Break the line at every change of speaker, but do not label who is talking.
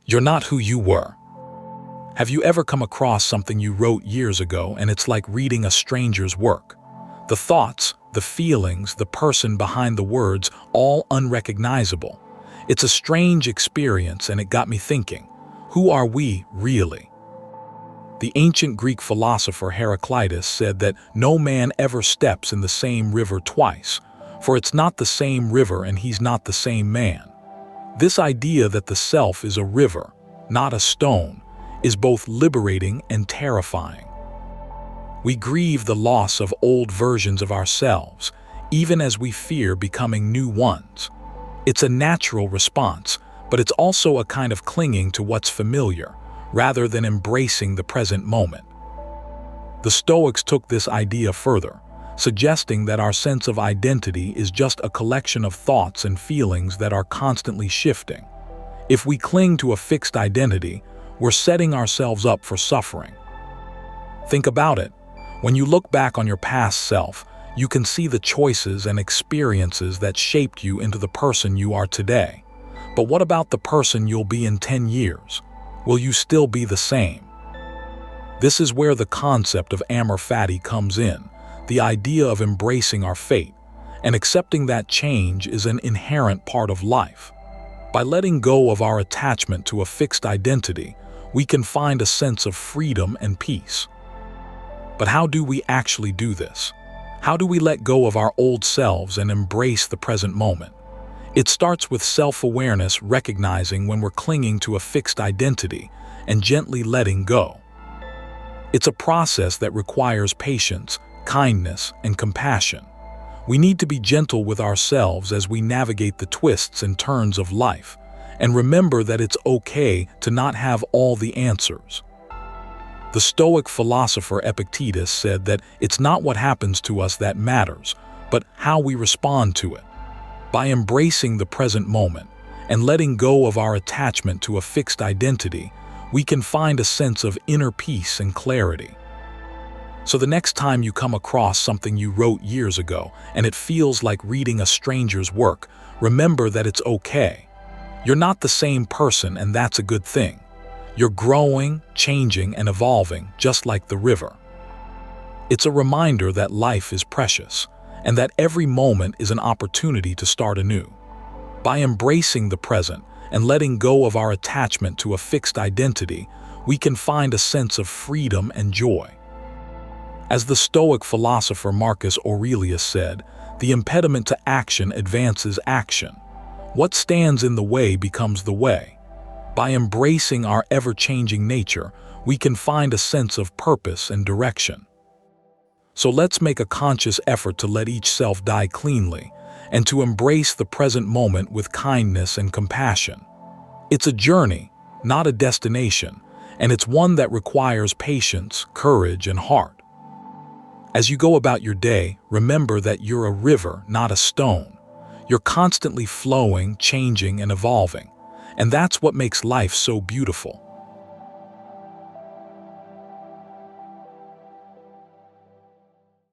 You're not who you were. Have you ever come across something you wrote years ago and it's like reading a stranger's work? The thoughts, the feelings, the person behind the words, all unrecognizable. It's a strange experience and it got me thinking, who are we really? The ancient Greek philosopher Heraclitus said that no man ever steps in the same river twice, for it's not the same river and he's not the same man. This idea that the self is a river, not a stone, is both liberating and terrifying. We grieve the loss of old versions of ourselves, even as we fear becoming new ones. It's a natural response, but it's also a kind of clinging to what's familiar, rather than embracing the present moment. The Stoics took this idea further, suggesting that our sense of identity is just a collection of thoughts and feelings that are constantly shifting. If we cling to a fixed identity, we're setting ourselves up for suffering. Think about it. When you look back on your past self, you can see the choices and experiences that shaped you into the person you are today. But what about the person you'll be in 10 years? Will you still be the same? This is where the concept of amor fati comes in, the idea of embracing our fate, and accepting that change is an inherent part of life. By letting go of our attachment to a fixed identity, we can find a sense of freedom and peace. But how do we actually do this? How do we let go of our old selves and embrace the present moment? It starts with self-awareness, recognizing when we're clinging to a fixed identity and gently letting go. It's a process that requires patience, kindness, and compassion. We need to be gentle with ourselves as we navigate the twists and turns of life, and remember that it's okay to not have all the answers. The Stoic philosopher Epictetus said that it's not what happens to us that matters, but how we respond to it. By embracing the present moment and letting go of our attachment to a fixed identity, we can find a sense of inner peace and clarity. So the next time you come across something you wrote years ago and it feels like reading a stranger's work, remember that it's okay. You're not the same person, and that's a good thing. You're growing, changing, and evolving just like the river. It's a reminder that life is precious, and that every moment is an opportunity to start anew. By embracing the present and letting go of our attachment to a fixed identity, we can find a sense of freedom and joy. As the Stoic philosopher Marcus Aurelius said, the impediment to action advances action. What stands in the way becomes the way. By embracing our ever-changing nature, we can find a sense of purpose and direction. So let's make a conscious effort to let each self die cleanly and to embrace the present moment with kindness and compassion. It's a journey, not a destination, and it's one that requires patience, courage, and heart. As you go about your day, remember that you're a river, not a stone. You're constantly flowing, changing, and evolving, and that's what makes life so beautiful.